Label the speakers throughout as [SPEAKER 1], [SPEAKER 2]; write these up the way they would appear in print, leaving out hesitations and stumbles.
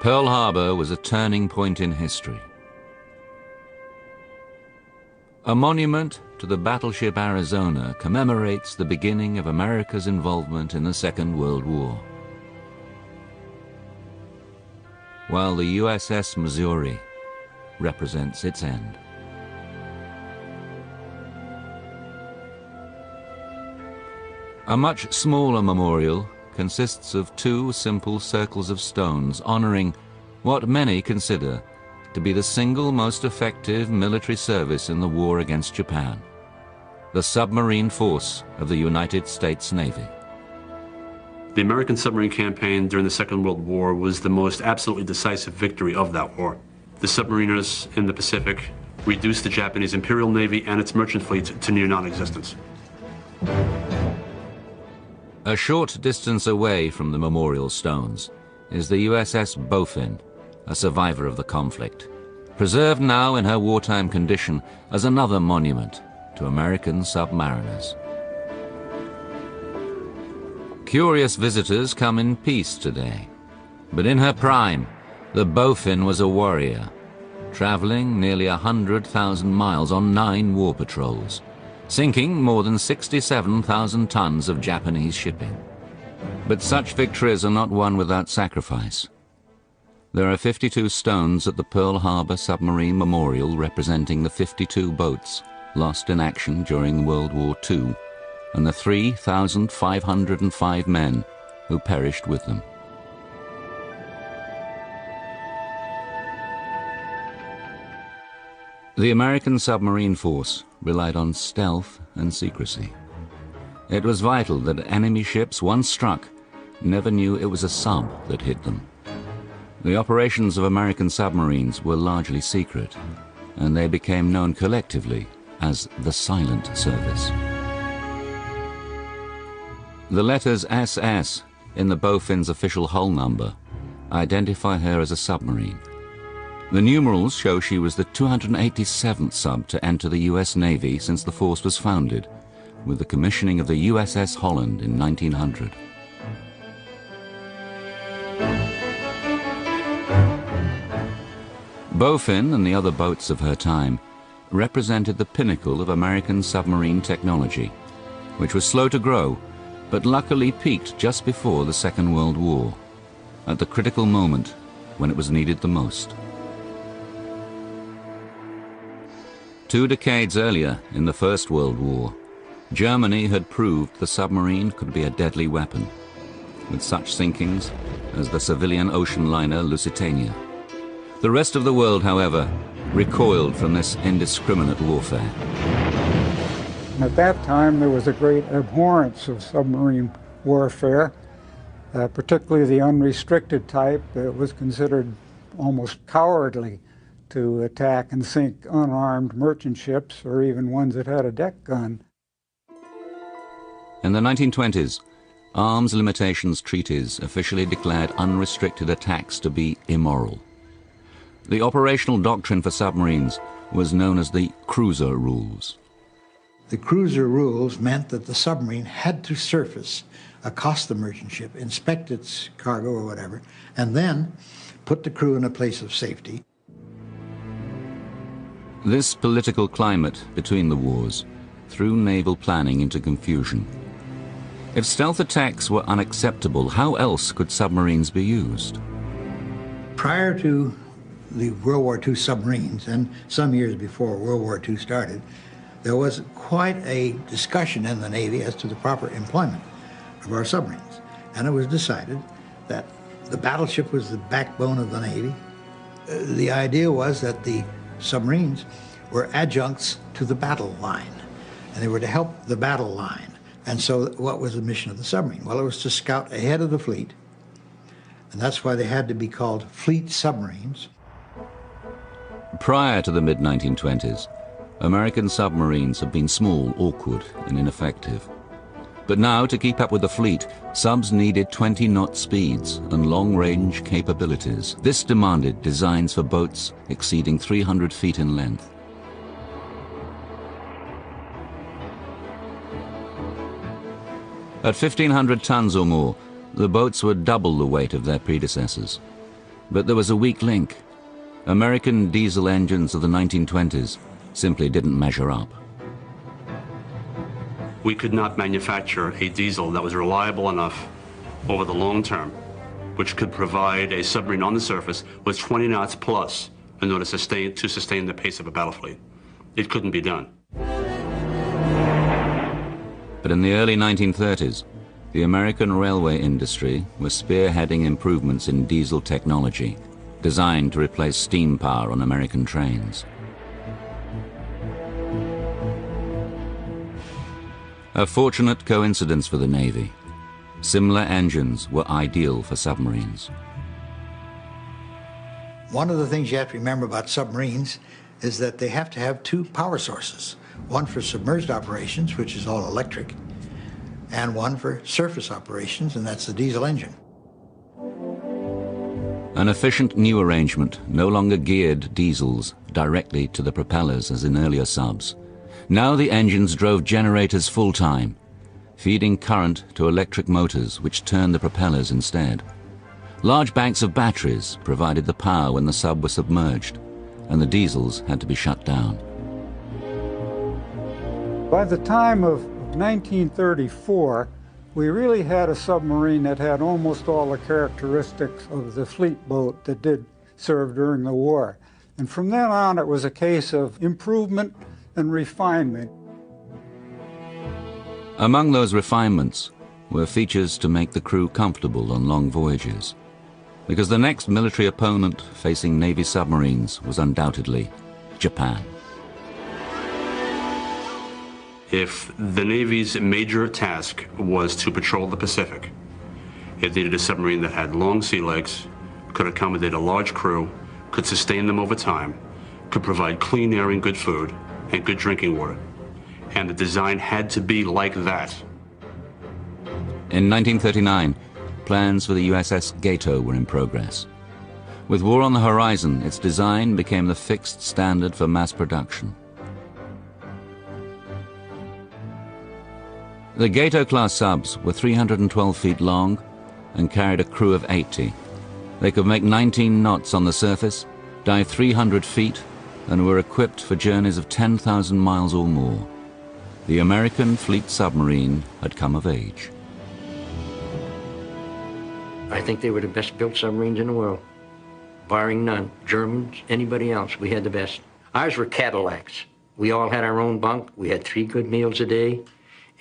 [SPEAKER 1] Pearl Harbor was a turning point in history. A monument to the battleship Arizona commemorates the beginning of America's involvement in the Second World War, while the USS Missouri represents its end. A much smaller memorial consists of two simple circles of stones honoring what many consider to be the single most effective military service in the war against Japan, the submarine force of the United States Navy.
[SPEAKER 2] The American submarine campaign during the Second World War was the most absolutely decisive victory of that war. The submariners in the Pacific reduced the Japanese Imperial Navy and its merchant fleet to near non-existence.
[SPEAKER 1] A short distance away from the memorial stones is the USS Bowfin, a survivor of the conflict, preserved now in her wartime condition as another monument to American submariners. Curious visitors come in peace today, but in her prime, the Bowfin was a warrior, traveling nearly 100,000 miles on 9 war patrols, sinking more than 67,000 tons of Japanese shipping. But such victories are not won without sacrifice. There are 52 stones at the Pearl Harbor Submarine Memorial representing the 52 boats lost in action during World War II and the 3,505 men who perished with them. The American submarine force relied on stealth and secrecy. It was vital that enemy ships, once struck, never knew it was a sub that hit them. The operations of American submarines were largely secret, and they became known collectively as the Silent Service. The letters SS in the Bowfin's official hull number identify her as a submarine. The numerals show she was the 287th sub to enter the US Navy since the force was founded, with the commissioning of the USS Holland in 1900. Bowfin and the other boats of her time represented the pinnacle of American submarine technology, which was slow to grow, but luckily peaked just before the Second World War, at the critical moment when it was needed the most. 2 decades earlier, in the First World War, Germany had proved the submarine could be a deadly weapon, with such sinkings as the civilian ocean liner Lusitania. The rest of the world, however, recoiled from this indiscriminate warfare.
[SPEAKER 3] At that time, there was a great abhorrence of submarine warfare, particularly the unrestricted type. It was considered almost cowardly to attack and sink unarmed merchant ships or even ones that had a deck gun.
[SPEAKER 1] In the 1920s, arms limitations treaties officially declared unrestricted attacks to be immoral. The operational doctrine for submarines was known as the cruiser rules.
[SPEAKER 4] The cruiser rules meant that the submarine had to surface, accost the merchant ship, inspect its cargo or whatever, and then put the crew in a place of safety.
[SPEAKER 1] This political climate between the wars threw naval planning into confusion. If stealth attacks were unacceptable, how else could submarines be used?
[SPEAKER 4] Prior to the World War II submarines, and some years before World War II started, there was quite a discussion in the Navy as to the proper employment of our submarines. And it was decided that the battleship was the backbone of the Navy. The idea was that the submarines were adjuncts to the battle line, and they were to help the battle line. And so what was the mission of the submarine? Well, it was to scout ahead of the fleet, and that's why they had to be called fleet submarines.
[SPEAKER 1] Prior to the mid-1920s, American submarines had been small, awkward, and ineffective. But now, to keep up with the fleet, subs needed 20-knot speeds and long-range capabilities. This demanded designs for boats exceeding 300 feet in length. At 1,500 tons or more, the boats were double the weight of their predecessors. But there was a weak link. American diesel engines of the 1920s simply didn't measure up.
[SPEAKER 2] We could not manufacture a diesel that was reliable enough over the long term, which could provide a submarine on the surface with 20 knots plus in order to sustain the pace of a battle fleet. It couldn't be done.
[SPEAKER 1] But in the early 1930s, the American railway industry was spearheading improvements in diesel technology designed to replace steam power on American trains. A fortunate coincidence for the Navy. Similar engines were ideal for submarines.
[SPEAKER 4] One of the things you have to remember about submarines is that they have to have two power sources. One for submerged operations, which is all electric, and one for surface operations, and that's the diesel engine.
[SPEAKER 1] An efficient new arrangement no longer geared diesels directly to the propellers as in earlier subs. Now the engines drove generators full-time, feeding current to electric motors which turned the propellers instead. Large banks of batteries provided the power when the sub was submerged, and the diesels had to be shut down.
[SPEAKER 3] By the time of 1934, we really had a submarine that had almost all the characteristics of the fleet boat that did serve during the war. And from then on, it was a case of improvement and refinement.
[SPEAKER 1] Among those refinements were features to make the crew comfortable on long voyages, because the next military opponent facing Navy submarines was undoubtedly Japan.
[SPEAKER 2] If the Navy's major task was to patrol the Pacific, it needed a submarine that had long sea legs, could accommodate a large crew, could sustain them over time, could provide clean air and good food, and good drinking water. And the design had to be like that.
[SPEAKER 1] In 1939, plans for the USS Gato were in progress. With war on the horizon, its design became the fixed standard for mass production. The Gato-class subs were 312 feet long and carried a crew of 80. They could make 19 knots on the surface, dive 300 feet, and were equipped for journeys of 10,000 miles or more. The American fleet submarine had come of age.
[SPEAKER 5] I think they were the best built submarines in the world, barring none. Germans, anybody else, we had the best. Ours were Cadillacs. We all had our own bunk. We had 3 good meals a day.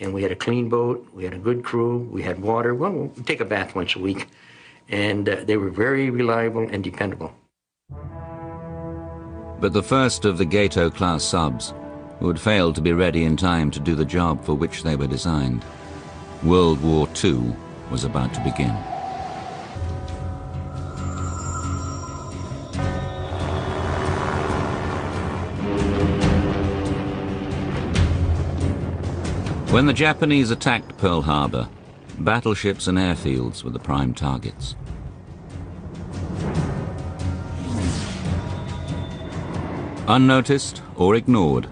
[SPEAKER 5] And we had a clean boat, we had a good crew, we had water. Well, we'd take a bath once a week. And they were very reliable and dependable.
[SPEAKER 1] But the first of the Gato-class subs would fail to be ready in time to do the job for which they were designed. World War II was about to begin. When the Japanese attacked Pearl Harbor, battleships and airfields were the prime targets. Unnoticed or ignored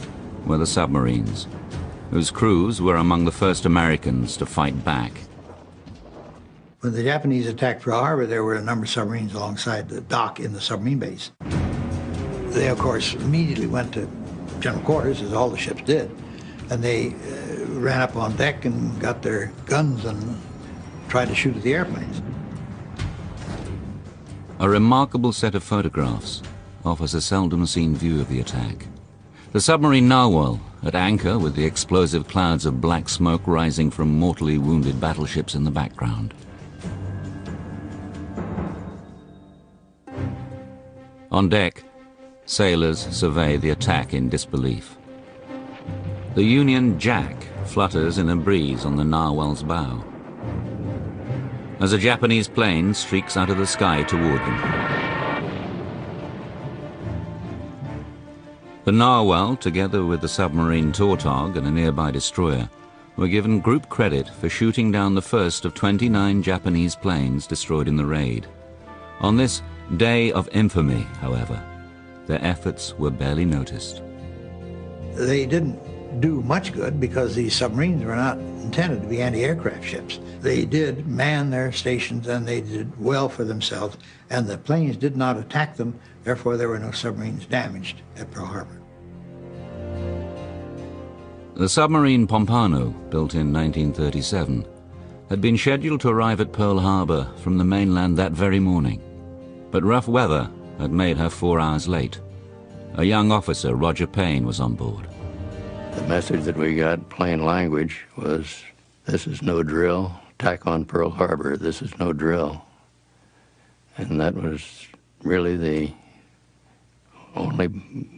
[SPEAKER 1] were the submarines, whose crews were among the first Americans to fight back.
[SPEAKER 4] When the Japanese attacked Pearl Harbor, there were a number of submarines alongside the dock in the submarine base. They, of course, immediately went to general quarters, as all the ships did, and they ran up on deck and got their guns and tried to shoot at the airplanes.
[SPEAKER 1] A remarkable set of photographs offers a seldom seen view of the attack. The submarine Niall, at anchor with the explosive clouds of black smoke rising from mortally wounded battleships in the background. On deck, sailors survey the attack in disbelief. The Union Jack flutters in a breeze on the Narwhal's bow, as a Japanese plane streaks out of the sky toward them. The Narwhal, together with the submarine Tautog and a nearby destroyer, were given group credit for shooting down the first of 29 Japanese planes destroyed in the raid. On this day of infamy, however, their efforts were barely noticed.
[SPEAKER 4] They didn't do much good because these submarines were not intended to be anti-aircraft ships. They did man their stations and they did well for themselves, and the planes did not attack them, therefore there were no submarines damaged at Pearl Harbor.
[SPEAKER 1] The submarine Pompano, built in 1937, had been scheduled to arrive at Pearl Harbor from the mainland that very morning, but rough weather had made her 4 hours late. A young officer, Roger Payne, was on board.
[SPEAKER 6] The message that we got, plain language, was, "This is no drill. Attack on Pearl Harbor. This is no drill." And that was really the only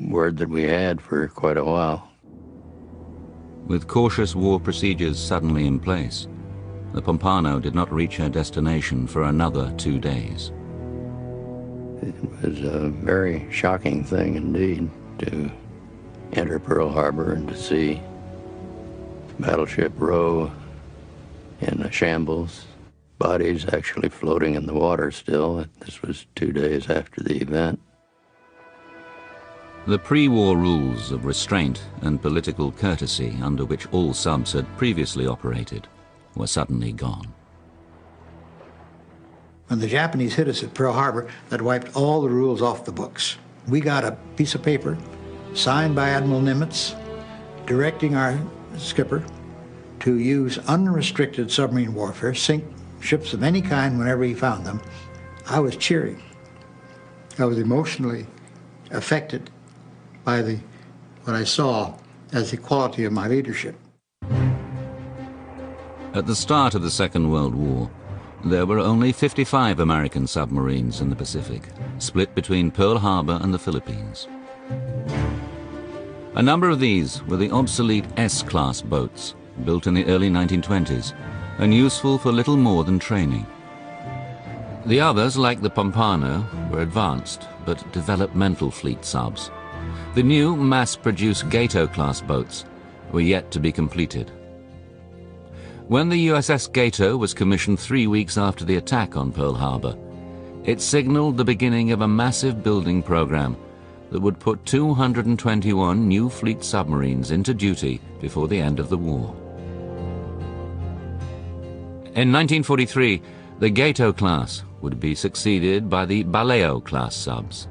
[SPEAKER 6] word that we had for quite a while.
[SPEAKER 1] With cautious war procedures suddenly in place, the Pompano did not reach her destination for another 2 days.
[SPEAKER 6] It was a very shocking thing indeed to enter Pearl Harbor and to see Battleship Row in a shambles, bodies actually floating in the water still. This was 2 days after the event.
[SPEAKER 1] The pre-war rules of restraint and political courtesy under which all subs had previously operated were suddenly gone.
[SPEAKER 4] When the Japanese hit us at Pearl Harbor, that wiped all the rules off the books. We got a piece of paper signed by Admiral Nimitz directing our skipper to use unrestricted submarine warfare, sink ships of any kind whenever he found them. I was cheering. I was emotionally affected by what I saw as the quality of my leadership.
[SPEAKER 1] At the start of the Second World War, there were only 55 American submarines in the Pacific, split between Pearl Harbor and the Philippines. A number of these were the obsolete S-class boats, built in the early 1920s, and useful for little more than training. The others, like the Pompano, were advanced but developmental fleet subs. The new mass-produced Gato-class boats were yet to be completed. When the USS Gato was commissioned 3 weeks after the attack on Pearl Harbor, it signaled the beginning of a massive building program that would put 221 new fleet submarines into duty before the end of the war. In 1943, the Gato class would be succeeded by the Baleo class subs.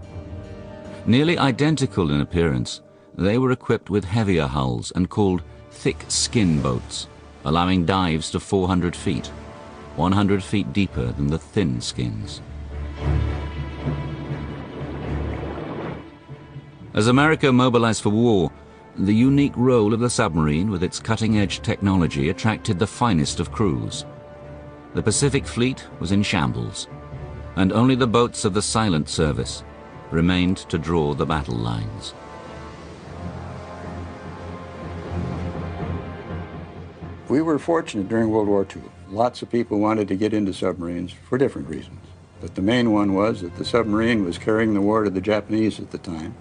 [SPEAKER 1] Nearly identical in appearance, they were equipped with heavier hulls and called thick skin boats, allowing dives to 400 feet, 100 feet deeper than the thin skins. As America mobilized for war, the unique role of the submarine with its cutting-edge technology attracted the finest of crews. The Pacific Fleet was in shambles, and only the boats of the Silent Service remained to draw the battle lines.
[SPEAKER 7] We were fortunate during World War II. Lots of people wanted to get into submarines for different reasons. But the main one was that the submarine was carrying the war to the Japanese at the time,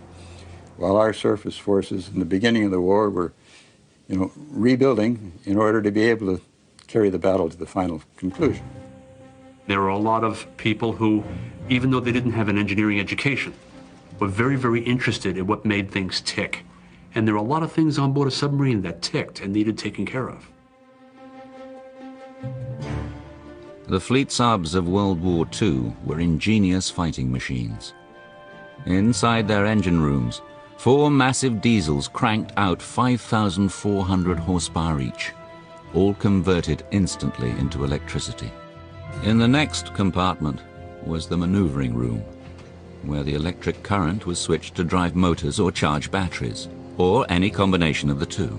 [SPEAKER 7] while our surface forces in the beginning of the war were, rebuilding in order to be able to carry the battle to the final conclusion.
[SPEAKER 2] There were a lot of people who, even though they didn't have an engineering education, were very, very interested in what made things tick. And there were a lot of things on board a submarine that ticked and needed taken care of.
[SPEAKER 1] The fleet subs of World War II were ingenious fighting machines. Inside their engine rooms, 4 massive diesels cranked out 5,400 horsepower each, all converted instantly into electricity. In the next compartment was the maneuvering room, where the electric current was switched to drive motors or charge batteries, or any combination of the two.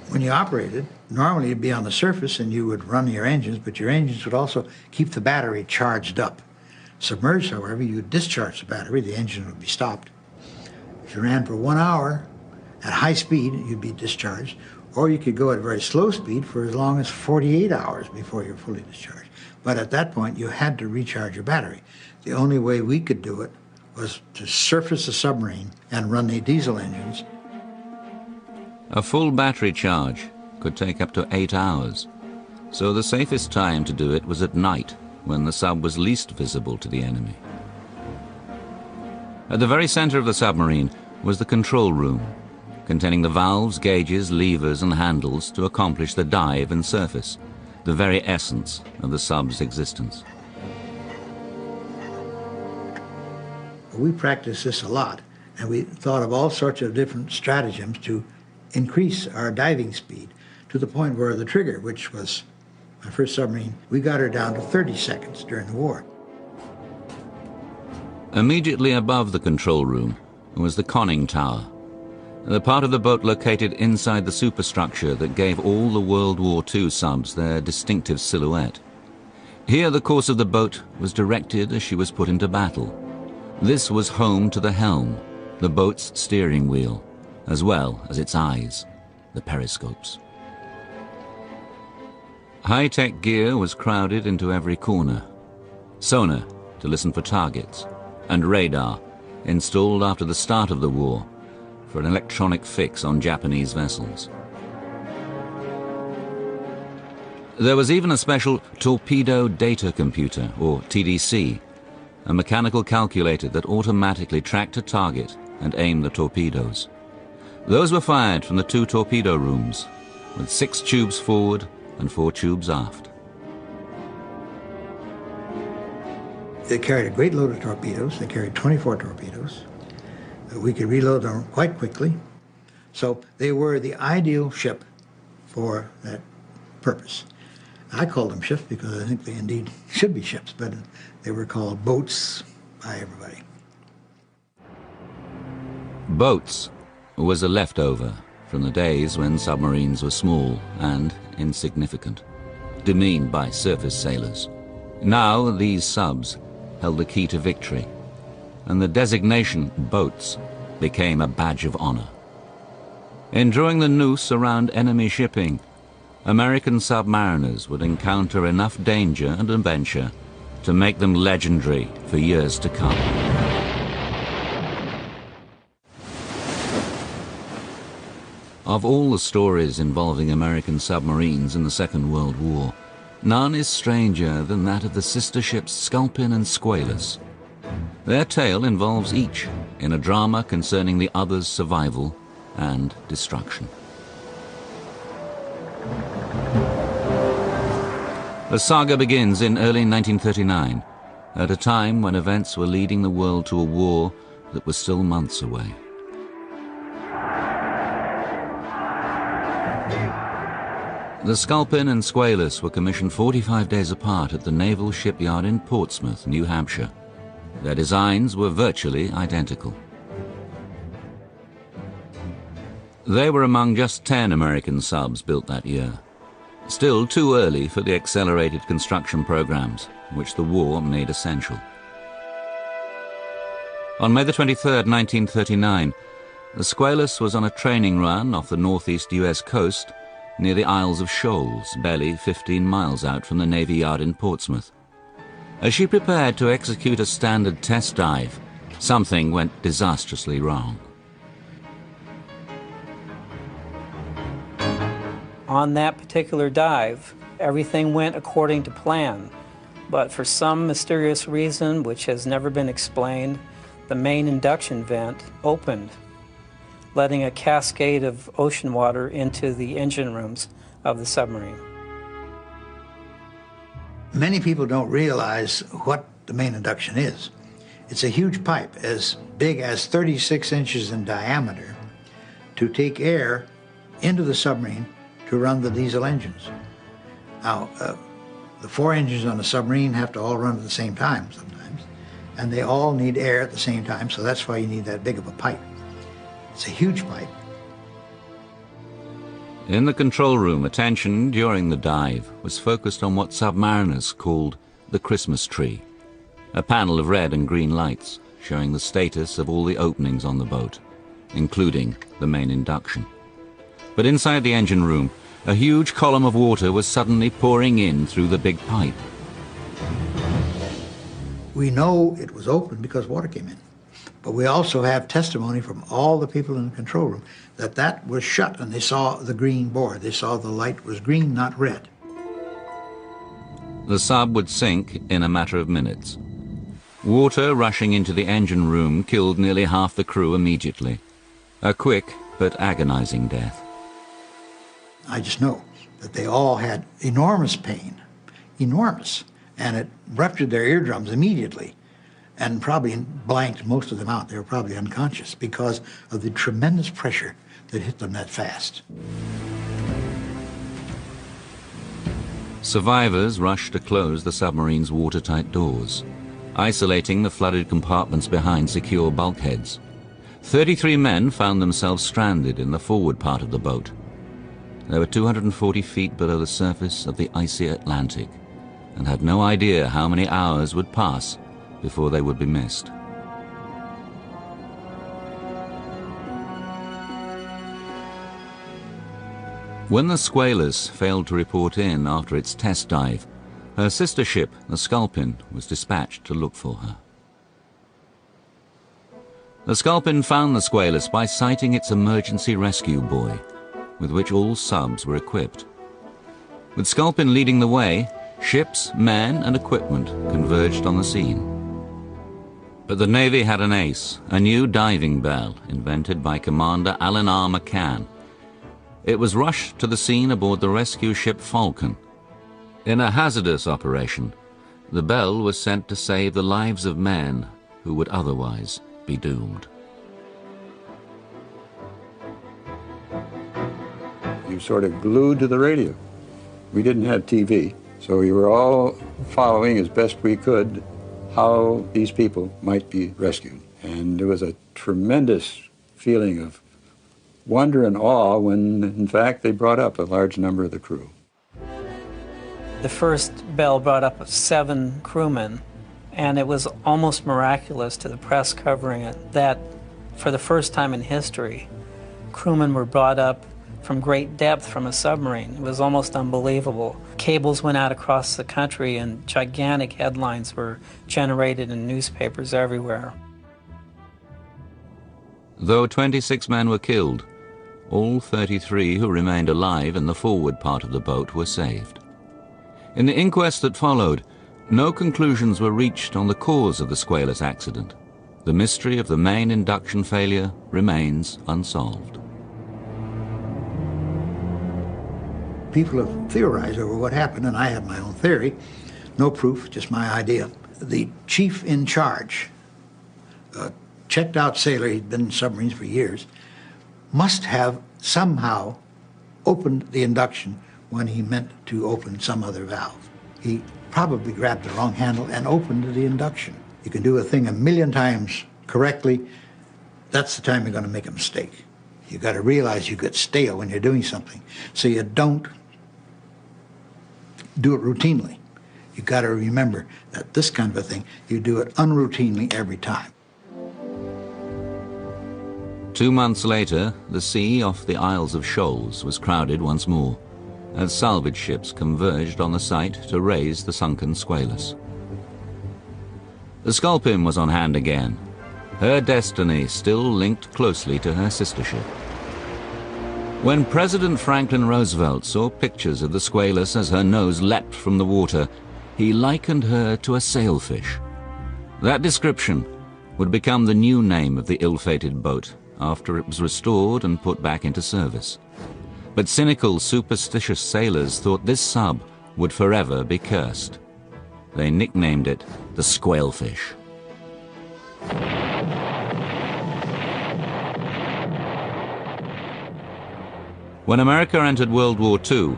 [SPEAKER 4] When you operated, normally you'd be on the surface and you would run your engines, but your engines would also keep the battery charged up. Submerged, however, you would discharge the battery, the engine would be stopped. If you ran for 1 hour at high speed, you'd be discharged, or you could go at very slow speed for as long as 48 hours before you're fully discharged. But at that point, you had to recharge your battery. The only way we could do it was to surface a submarine and run the diesel engines.
[SPEAKER 1] A full battery charge could take up to 8 hours, so the safest time to do it was at night, when the sub was least visible to the enemy. At the very center of the submarine was the control room, containing the valves, gauges, levers and handles to accomplish the dive and surface, the very essence of the sub's existence.
[SPEAKER 4] We practiced this a lot, and we thought of all sorts of different stratagems to increase our diving speed to the point where the trigger, which was my first submarine, we got her down to 30 seconds during the war.
[SPEAKER 1] Immediately above the control room was the conning tower, the part of the boat located inside the superstructure that gave all the World War II subs their distinctive silhouette. Here the course of the boat was directed as she was put into battle. This was home to the helm, the boat's steering wheel, as well as its eyes, the periscopes. High-tech gear was crowded into every corner. Sonar to listen for targets, and radar, installed after the start of the war, for an electronic fix on Japanese vessels. There was even a special torpedo data computer, or TDC, a mechanical calculator that automatically tracked a target and aimed the torpedoes. Those were fired from the 2 torpedo rooms, with 6 tubes forward and 4 tubes aft.
[SPEAKER 4] They carried a great load of torpedoes. They carried 24 torpedoes. We could reload them quite quickly. So they were the ideal ship for that purpose. I call them ships because I think they indeed should be ships, but they were called boats by everybody.
[SPEAKER 1] Boats was a leftover from the days when submarines were small and insignificant, demeaned by surface sailors. Now these subs held the key to victory, and the designation boats became a badge of honor. In drawing the noose around enemy shipping, American submariners would encounter enough danger and adventure to make them legendary for years to come. Of all the stories involving American submarines in the Second World War, none is stranger than that of the sister ships Sculpin and Squalus. Their tale involves each in a drama concerning the other's survival and destruction. The saga begins in early 1939, at a time when events were leading the world to a war that was still months away. The Sculpin and Squalus were commissioned 45 days apart at the Naval Shipyard in Portsmouth, New Hampshire. Their designs were virtually identical. They were among just 10 American subs built that year. Still too early for the accelerated construction programs, which the war made essential. On May the 23rd, 1939, the Squalus was on a training run off the northeast US coast near the Isles of Shoals, barely 15 miles out from the Navy Yard in Portsmouth. As she prepared to execute a standard test dive, something went disastrously wrong.
[SPEAKER 8] On that particular dive, everything went according to plan, but for some mysterious reason which has never been explained, the main induction vent opened, letting a cascade of ocean water into the engine rooms of the submarine.
[SPEAKER 4] Many people don't realize what the main induction is. It's a huge pipe as big as 36 inches in diameter to take air into the submarine to run the diesel engines. Now, the 4 engines on a submarine have to all run at the same time sometimes, and they all need air at the same time, so that's why you need that big of a pipe. It's a huge pipe.
[SPEAKER 1] In the control room, attention during the dive was focused on what submariners called the Christmas tree, a panel of red and green lights showing the status of all the openings on the boat, including the main induction. But inside the engine room, a huge column of water was suddenly pouring in through the big pipe.
[SPEAKER 4] We know it was open because water came in. But we also have testimony from all the people in the control room that that was shut and they saw the green board. They saw the light was green, not red.
[SPEAKER 1] The sub would sink in a matter of minutes. Water rushing into the engine room killed nearly half the crew immediately. A quick but agonizing death.
[SPEAKER 4] I just know that they all had enormous pain, enormous, and it ruptured their eardrums immediately and probably blanked most of them out. They were probably unconscious because of the tremendous pressure that hit them that fast.
[SPEAKER 1] Survivors rushed to close the submarine's watertight doors, isolating the flooded compartments behind secure bulkheads. 33 men found themselves stranded in the forward part of the boat. They were 240 feet below the surface of the icy Atlantic and had no idea how many hours would pass before they would be missed. When the Squalus failed to report in after its test dive, her sister ship, the Sculpin, was dispatched to look for her. The Sculpin found the Squalus by sighting its emergency rescue buoy, with which all subs were equipped. With Sculpin leading the way, ships, men, and equipment converged on the scene. But the Navy had an ace, a new diving bell invented by Commander Alan R. McCann. It was rushed to the scene aboard the rescue ship Falcon. In a hazardous operation, the bell was sent to save the lives of men who would otherwise be doomed.
[SPEAKER 7] You sort of glued to the radio. We didn't have TV, so we were all following as best we could how these people might be rescued. And there was a tremendous feeling of wonder and awe when, in fact, they brought up a large number of the crew.
[SPEAKER 8] The first bell brought up 7 crewmen, and it was almost miraculous to the press covering it that, for the first time in history, crewmen were brought up from great depth from a submarine. It was almost unbelievable. Cables went out across the country, and gigantic headlines were generated in newspapers everywhere.
[SPEAKER 1] Though 26 men were killed, all 33 who remained alive in the forward part of the boat were saved. In the inquest that followed, no conclusions were reached on the cause of the Squalus accident. The mystery of the main induction failure remains unsolved.
[SPEAKER 4] People have theorized over what happened, and I have my own theory. No proof, just my idea. The chief in charge, a checked-out sailor, he'd been in submarines for years, must have somehow opened the induction when he meant to open some other valve. He probably grabbed the wrong handle and opened the induction. You can do a thing 1,000,000 times correctly. That's the time you're going to make a mistake. You got to realize you get stale when you're doing something, so you don't do it routinely. You got to remember that this kind of a thing, you do it unroutinely every time.
[SPEAKER 1] 2 months later, the sea off the Isles of Shoals was crowded once more, as salvage ships converged on the site to raise the sunken Squalus. The Sculpin was on hand again, her destiny still linked closely to her sister ship. When President Franklin Roosevelt saw pictures of the Squalus as her nose leapt from the water, he likened her to a sailfish. That description would become the new name of the ill-fated boat after it was restored and put back into service. But cynical, superstitious sailors thought this sub would forever be cursed. They nicknamed it the Squalefish. When America entered World War II,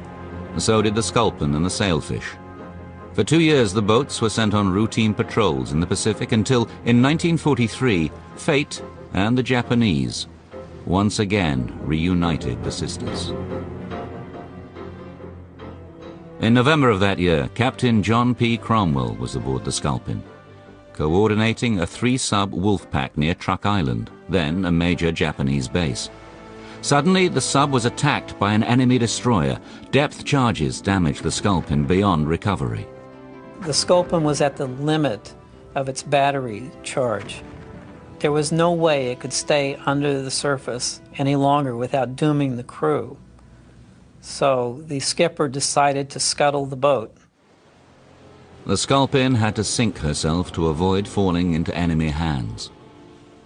[SPEAKER 1] so did the Sculpin and the Sailfish. For 2 years, the boats were sent on routine patrols in the Pacific until, in 1943, fate and the Japanese once again reunited the sisters. In November of that year, Captain John P. Cromwell was aboard the Sculpin, coordinating a 3-sub wolf pack near Truk Island, then a major Japanese base. Suddenly, the sub was attacked by an enemy destroyer. Depth charges damaged the Sculpin beyond recovery.
[SPEAKER 8] The Sculpin was at the limit of its battery charge. There was no way it could stay under the surface any longer without dooming the crew. So the skipper decided to scuttle the boat.
[SPEAKER 1] The Sculpin had to sink herself to avoid falling into enemy hands.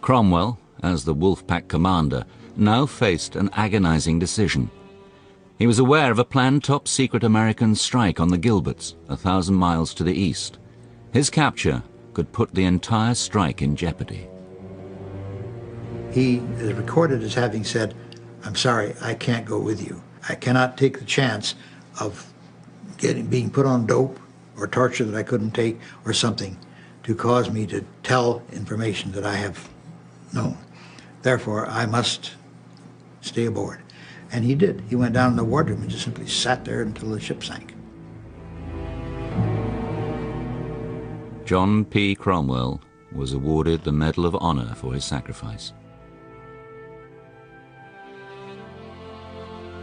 [SPEAKER 1] Cromwell, as the Wolfpack commander, now faced an agonizing decision. He was aware of a planned top-secret American strike on the Gilberts, 1,000 miles to the east. His capture could put the entire strike in jeopardy.
[SPEAKER 4] He is recorded as having said, "I'm sorry, I can't go with you. I cannot take the chance of being put on dope or torture that I couldn't take or something to cause me to tell information that I have known. Therefore, I must stay aboard." And he did. He went down in the wardroom and just simply sat there until the ship sank.
[SPEAKER 1] John P. Cromwell was awarded the Medal of Honor for his sacrifice.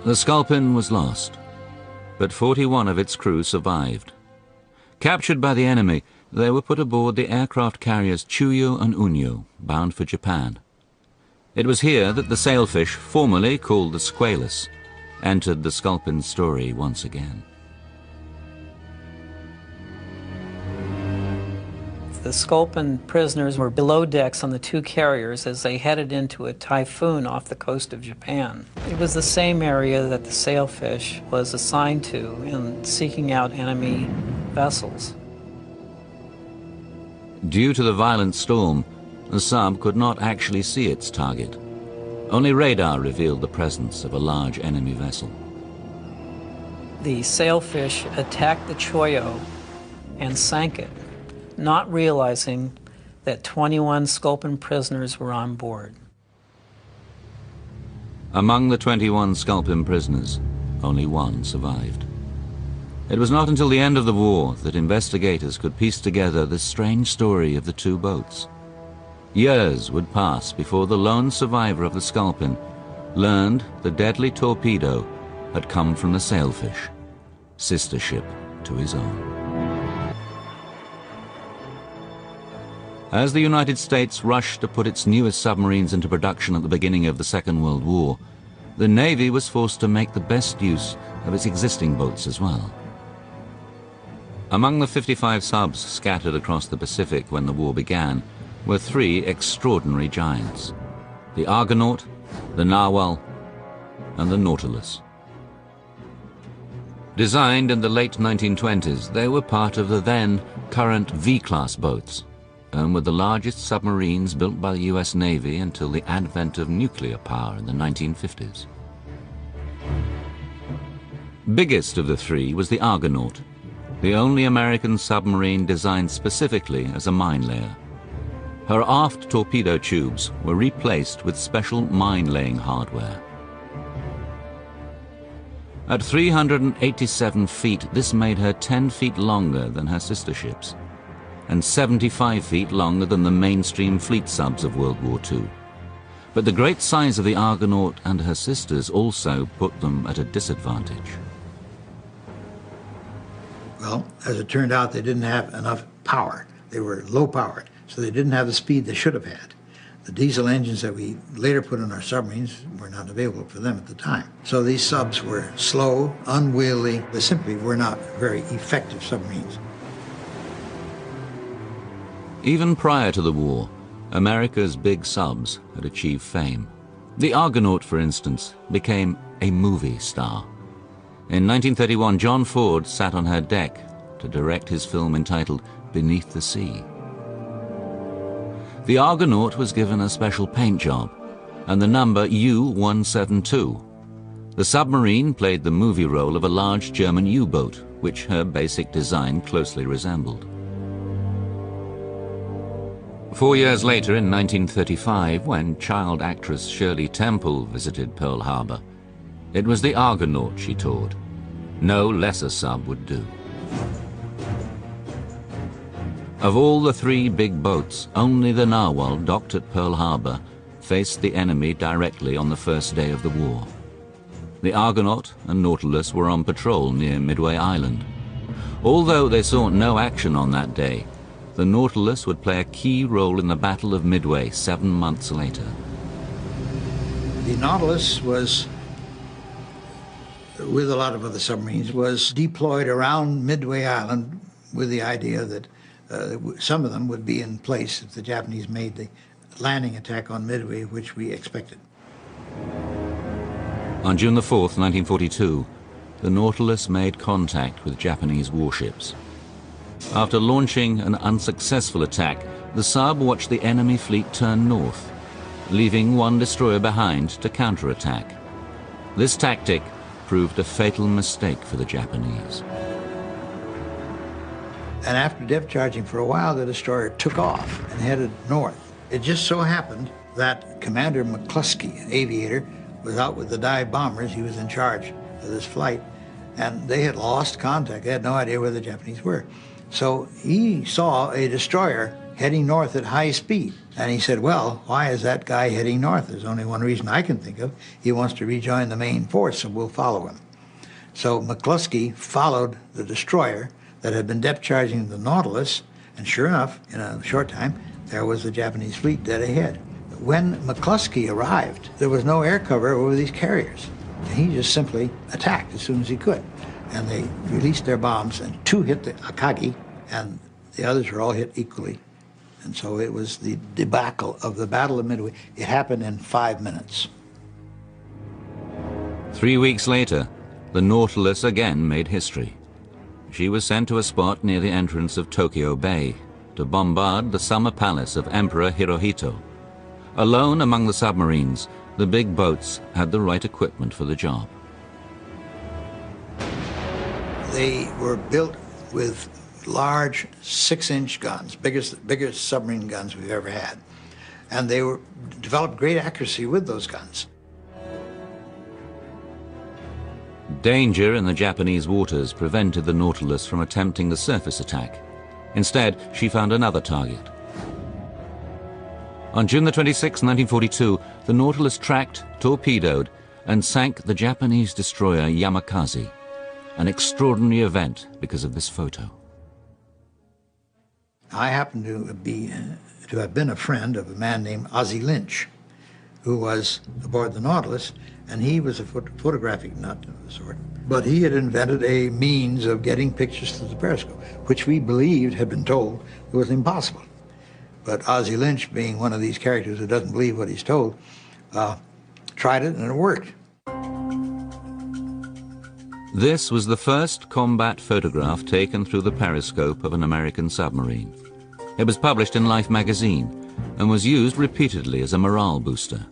[SPEAKER 1] The Sculpin was lost, but 41 of its crew survived. Captured by the enemy, they were put aboard the aircraft carriers Chuyo and Unyo, bound for Japan. It was here that the sailfish, formerly called the Squalus, entered the Sculpin's story once again.
[SPEAKER 8] The Sculpin prisoners were below decks on the two carriers as they headed into a typhoon off the coast of Japan. It was the same area that the sailfish was assigned to in seeking out enemy vessels.
[SPEAKER 1] Due to the violent storm, the sub could not actually see its target. Only radar revealed the presence of a large enemy vessel.
[SPEAKER 8] The sailfish attacked the Choyo and sank it, not realizing that 21 Sculpin prisoners were on board.
[SPEAKER 1] Among the 21 Sculpin prisoners, only one survived. It was not until the end of the war that investigators could piece together the strange story of the two boats. Years would pass before the lone survivor of the Sculpin learned the deadly torpedo had come from the sailfish, sister ship to his own. As the United States rushed to put its newest submarines into production at the beginning of the Second World War, the Navy was forced to make the best use of its existing boats as well. Among the 55 subs scattered across the Pacific when the war began were three extraordinary giants: the Argonaut, the Narwhal, and the Nautilus. Designed in the late 1920s, they were part of the then current V-class boats, and were the largest submarines built by the US Navy until the advent of nuclear power in the 1950s. Biggest of the three was the Argonaut, the only American submarine designed specifically as a mine layer. Her aft torpedo tubes were replaced with special mine-laying hardware. At 387 feet, this made her 10 feet longer than her sister ships, and 75 feet longer than the mainstream fleet subs of World War II. But the great size of the Argonaut and her sisters also put them at a disadvantage.
[SPEAKER 4] Well, as it turned out, they didn't have enough power. They were low powered, so they didn't have the speed they should have had. The diesel engines that we later put on our submarines were not available for them at the time. So these subs were slow, unwieldy. They simply were not very effective submarines.
[SPEAKER 1] Even prior to the war, America's big subs had achieved fame. The Argonaut, for instance, became a movie star. In 1931, John Ford sat on her deck to direct his film entitled Beneath the Sea. The Argonaut was given a special paint job and the number U-172. The submarine played the movie role of a large German U-boat, which her basic design closely resembled. 4 years later, in 1935, when child actress Shirley Temple visited Pearl Harbor, it was the Argonaut she toured. No lesser sub would do. Of all the three big boats, only the Narwhal, docked at Pearl Harbor, faced the enemy directly on the first day of the war. The Argonaut and Nautilus were on patrol near Midway Island. Although they saw no action on that day, the Nautilus would play a key role in the Battle of Midway 7 months later.
[SPEAKER 4] The Nautilus was, with a lot of other submarines, was deployed around Midway Island with the idea that some of them would be in place if the Japanese made the landing attack on Midway, which we expected.
[SPEAKER 1] On June the 4th, 1942, the Nautilus made contact with Japanese warships. After launching an unsuccessful attack, the sub watched the enemy fleet turn north, leaving one destroyer behind to counterattack. This tactic proved a fatal mistake for the Japanese.
[SPEAKER 4] And after depth charging for a while, the destroyer took off and headed north. It just so happened that Commander McCluskey, aviator, was out with the dive bombers. He was in charge of this flight, and they had lost contact. They had no idea where the Japanese were. So he saw a destroyer heading north at high speed, and he said, well, why is that guy heading north? There's only one reason I can think of. He wants to rejoin the main force, so we'll follow him. So McCluskey followed the destroyer that had been depth charging the Nautilus, and sure enough, in a short time, there was the Japanese fleet dead ahead. When McCluskey arrived, there was no air cover over these carriers. He just simply attacked as soon as he could. And they released their bombs, and 2 hit the Akagi, and the others were all hit equally. And so it was the debacle of the Battle of Midway. It happened in 5 minutes.
[SPEAKER 1] 3 weeks later, the Nautilus again made history. She was sent to a spot near the entrance of Tokyo Bay to bombard the summer palace of Emperor Hirohito. Alone among the submarines, the big boats had the right equipment for the job.
[SPEAKER 4] They were built with large 6-inch guns, biggest submarine guns we've ever had. And they developed great accuracy with those guns.
[SPEAKER 1] Danger in the Japanese waters prevented the Nautilus from attempting the surface attack. Instead, she found another target. On June the 26th, 1942, the Nautilus tracked, torpedoed, and sank the Japanese destroyer Yamakaze, an extraordinary event because of this photo.
[SPEAKER 4] I happen to have been a friend of a man named Ozzie Lynch, who was aboard the Nautilus, and he was a photographic nut of the sort. But he had invented a means of getting pictures through the periscope, which we believed, had been told, was impossible. But Ozzie Lynch, being one of these characters who doesn't believe what he's told, tried it and it worked.
[SPEAKER 1] This was the first combat photograph taken through the periscope of an American submarine. It was published in Life magazine and was used repeatedly as a morale booster,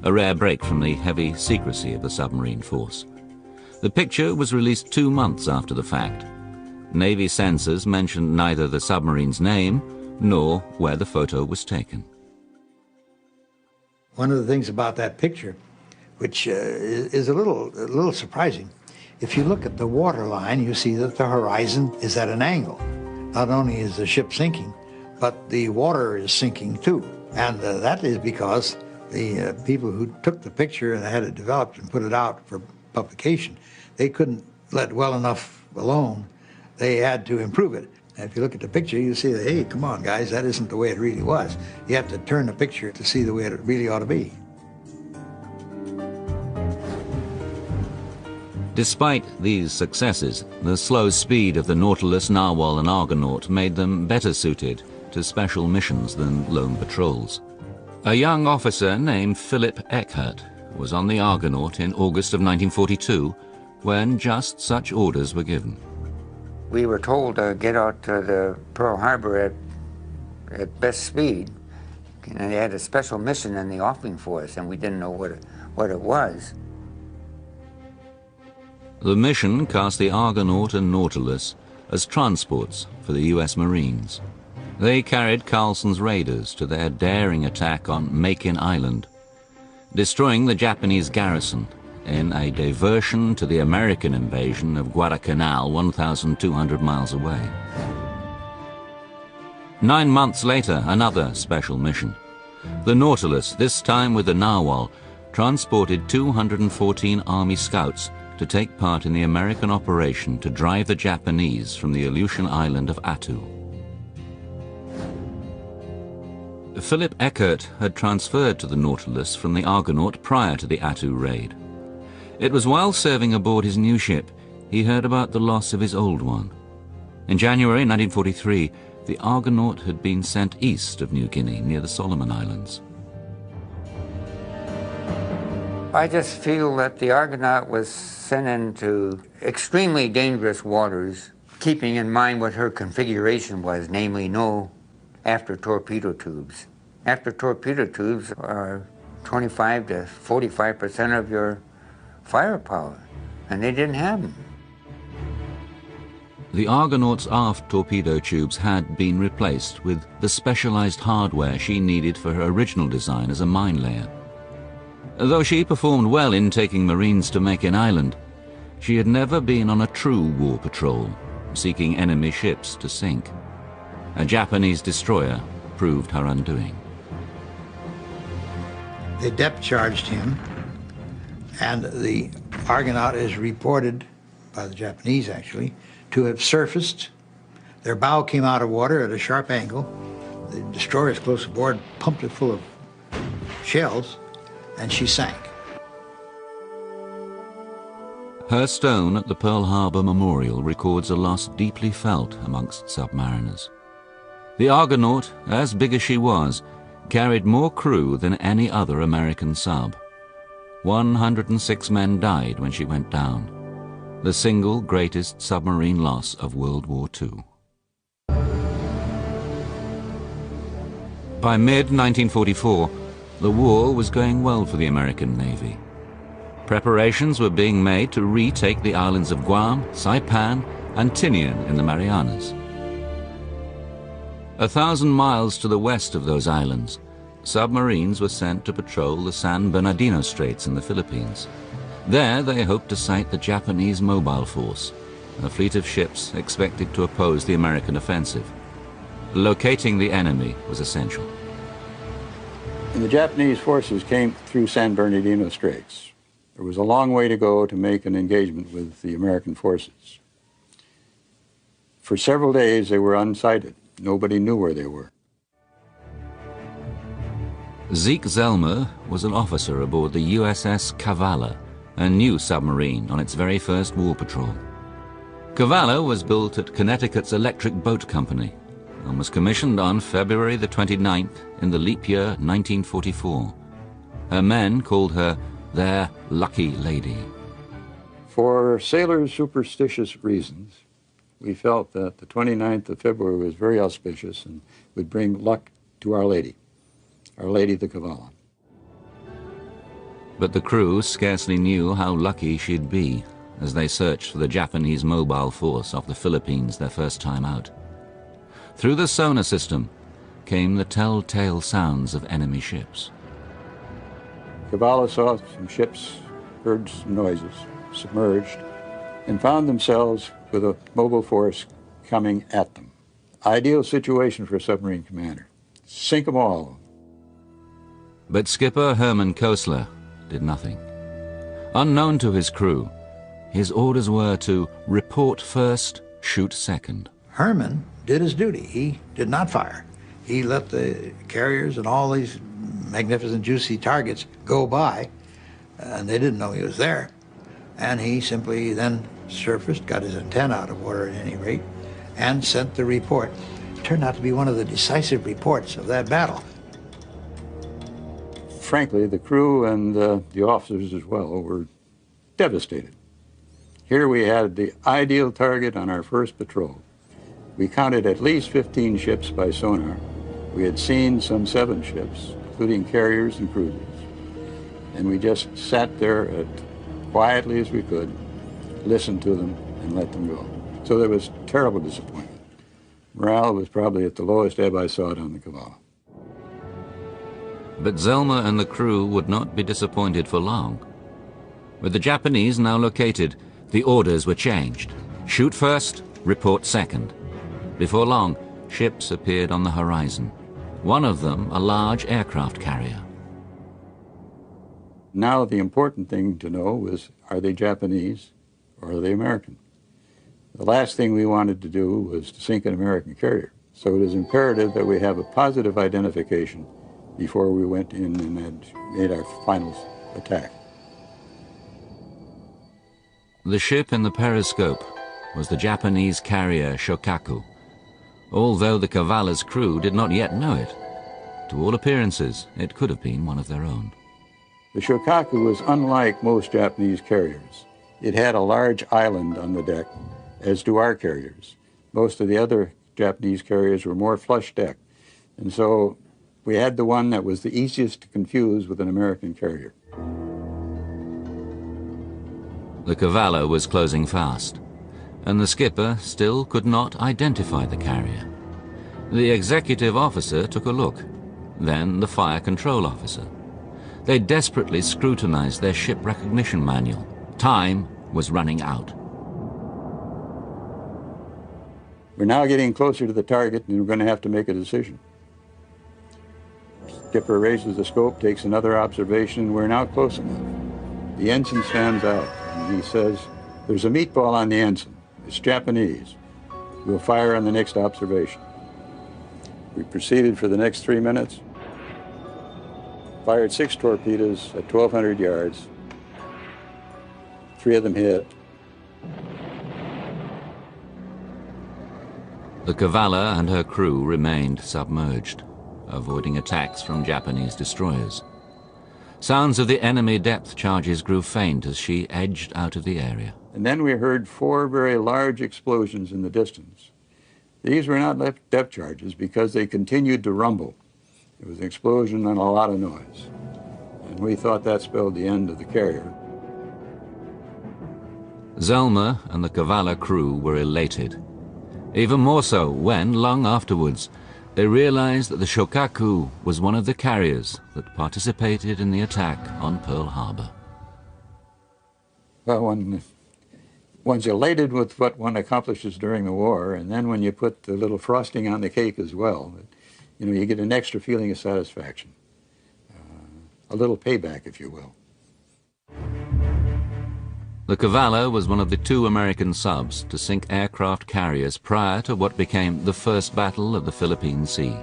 [SPEAKER 1] a rare break from the heavy secrecy of the submarine force. The picture was released 2 months after the fact. Navy censors mentioned neither the submarine's name nor where the photo was taken.
[SPEAKER 4] One of the things about that picture, which is a little surprising, if you look at the waterline, you see that the horizon is at an angle. Not only is the ship sinking, but the water is sinking too. And that is because the people who took the picture and had it developed and put it out for publication, they couldn't let well enough alone. They had to improve it. And if you look at the picture, you see that, hey, come on, guys, that isn't the way it really was. You have to turn the picture to see the way it really ought to be.
[SPEAKER 1] Despite these successes, the slow speed of the Nautilus, Narwhal and Argonaut made them better suited to special missions than lone patrols. A young officer named Philip Eckert was on the Argonaut in August of 1942 when just such orders were given.
[SPEAKER 9] We were told to get out to the Pearl Harbor at best speed. And they had a special mission in the offing for us, and we didn't know what it was.
[SPEAKER 1] The mission cast the Argonaut and Nautilus as transports for the U.S. Marines. They carried Carlson's raiders to their daring attack on Makin Island, destroying the Japanese garrison in a diversion to the American invasion of Guadalcanal 1,200 miles away. 9 months later, another special mission. The Nautilus, this time with the Narwhal, transported 214 Army scouts to take part in the American operation to drive the Japanese from the Aleutian island of Attu. Philip Eckert had transferred to the Nautilus from the Argonaut prior to the Attu raid. It was while serving aboard his new ship he heard about the loss of his old one. In January 1943, the Argonaut had been sent east of New Guinea near the Solomon Islands.
[SPEAKER 9] I just feel that the Argonaut was sent into extremely dangerous waters, keeping in mind what her configuration was, namely no after torpedo tubes. After torpedo tubes are 25 to 45% of your firepower, and they didn't have them.
[SPEAKER 1] The Argonaut's aft torpedo tubes had been replaced with the specialized hardware she needed for her original design as a mine layer. Though she performed well in taking Marines to Makin Island, she had never been on a true war patrol, seeking enemy ships to sink. A Japanese destroyer proved her undoing.
[SPEAKER 4] They depth charged him, and the Argonaut is reported, by the Japanese actually, to have surfaced. Their bow came out of water at a sharp angle. The destroyers close aboard pumped it full of shells, and she sank.
[SPEAKER 1] Her stone at the Pearl Harbor Memorial records a loss deeply felt amongst submariners. The Argonaut, as big as she was, carried more crew than any other American sub. 106 men died when she went down, the single greatest submarine loss of World War II. By mid-1944, the war was going well for the American Navy. Preparations were being made to retake the islands of Guam, Saipan, and Tinian in the Marianas. 1,000 miles to the west of those islands, submarines were sent to patrol the San Bernardino Straits in the Philippines. There they hoped to sight the Japanese mobile force, a fleet of ships expected to oppose the American offensive. Locating the enemy was essential.
[SPEAKER 7] And the Japanese forces came through San Bernardino Straits. There was a long way to go to make an engagement with the American forces. For several days they were unsighted. Nobody knew where they were.
[SPEAKER 1] Zeke Zelmer was an officer aboard the USS Kavala, a new submarine on its very first war patrol. Kavala was built at Connecticut's Electric Boat Company and was commissioned on February the 29th in the leap year 1944. Her men called her their lucky lady.
[SPEAKER 7] For sailors' superstitious reasons, we felt that the 29th of February was very auspicious and would bring luck to Our Lady the Kavala.
[SPEAKER 1] But the crew scarcely knew how lucky she'd be as they searched for the Japanese mobile force off the Philippines their first time out. Through the sonar system came the telltale sounds of enemy ships.
[SPEAKER 7] Kavala saw some ships, heard some noises, submerged, and found themselves with a mobile force coming at them. Ideal situation for a submarine commander. Sink them all.
[SPEAKER 1] But skipper Herman Kosler did nothing. Unknown to his crew, his orders were to report first, shoot second.
[SPEAKER 4] Herman did his duty. He did not fire. He let the carriers and all these magnificent, juicy targets go by, and they didn't know he was there. And he simply then surfaced, got his antenna out of water at any rate, and sent the report. It turned out to be one of the decisive reports of that battle.
[SPEAKER 7] Frankly, the crew and the officers as well were devastated. Here we had the ideal target on our first patrol. We counted at least 15 ships by sonar. We had seen some 7 ships, including carriers and cruisers. And we just sat there quietly as we could, listened to them, and let them go. So there was terrible disappointment. Morale was probably at the lowest ebb I saw it on the Kavala.
[SPEAKER 1] But Zelmer and the crew would not be disappointed for long. With the Japanese now located, the orders were changed. Shoot first, report second. Before long, ships appeared on the horizon. One of them, a large aircraft carrier.
[SPEAKER 7] Now the important thing to know was, are they Japanese or are they American? The last thing we wanted to do was to sink an American carrier. So it is imperative that we have a positive identification before we went in and had made our final attack.
[SPEAKER 1] The ship in the periscope was the Japanese carrier Shokaku, although the Kavala's crew did not yet know it. To all appearances, it could have been one of their own.
[SPEAKER 7] The Shokaku was unlike most Japanese carriers. It had a large island on the deck, as do our carriers. Most of the other Japanese carriers were more flush deck, and so we had the one that was the easiest to confuse with an American carrier.
[SPEAKER 1] The Cavallo was closing fast, and the skipper still could not identify the carrier. The executive officer took a look, then the fire control officer. They desperately scrutinized their ship recognition manual. Time was running out.
[SPEAKER 7] We're now getting closer to the target, and we're going to have to make a decision. Skipper raises the scope, takes another observation. We're now close enough. The ensign stands out, and he says, "There's a meatball on the ensign. It's Japanese. We'll fire on the next observation." We proceeded for the next 3 minutes, fired 6 torpedoes at 1,200 yards. 3 of them hit.
[SPEAKER 1] The Cavallo and her crew remained submerged, avoiding attacks from Japanese destroyers. Sounds of the enemy depth charges grew faint as she edged out of the area.
[SPEAKER 7] And then we heard 4 very large explosions in the distance. These were not depth charges because they continued to rumble. It was an explosion and a lot of noise. And we thought that spelled the end of the carrier.
[SPEAKER 1] Zelma and the Cavallo crew were elated. Even more so when, long afterwards, they realized that the Shokaku was one of the carriers that participated in the attack on Pearl Harbor.
[SPEAKER 7] Well, one's elated with what one accomplishes during the war, and then when you put the little frosting on the cake as well, you know, you get an extra feeling of satisfaction. A little payback, if you will.
[SPEAKER 1] The Cavallo was one of the 2 American subs to sink aircraft carriers prior to what became the First Battle of the Philippine Sea.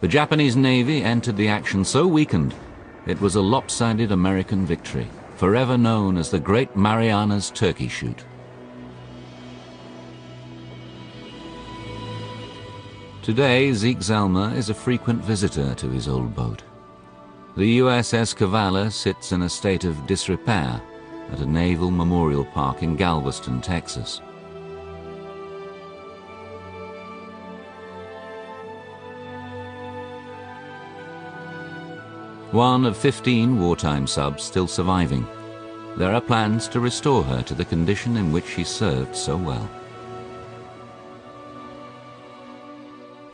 [SPEAKER 1] The Japanese Navy entered the action so weakened, it was a lopsided American victory, forever known as the Great Marianas Turkey Shoot. Today, Zeke Zelma is a frequent visitor to his old boat. The USS Cavallo sits in a state of disrepair at a naval memorial park in Galveston, Texas. One of 15 wartime subs still surviving, there are plans to restore her to the condition in which she served so well.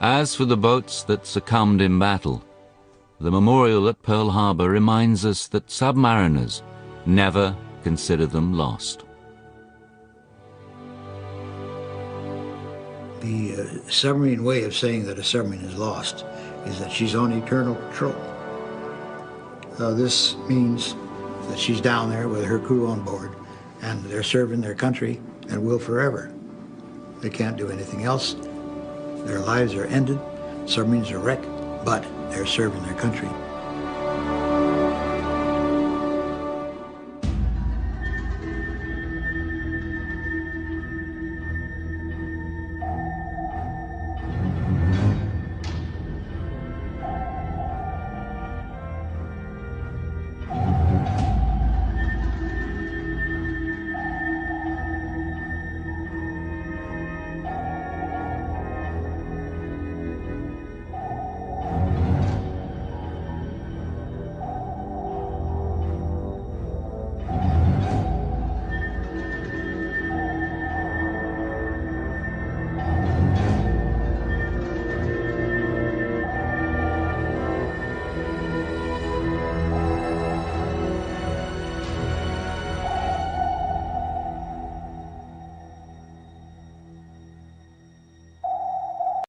[SPEAKER 1] As for the boats that succumbed in battle, the memorial at Pearl Harbor reminds us that submariners never consider them lost.
[SPEAKER 4] The submarine way of saying that a submarine is lost is that she's on eternal patrol. This means that she's down there with her crew on board, and they're serving their country and will forever. They can't do anything else. Their lives are ended, submarines are wrecked, but they're serving their country.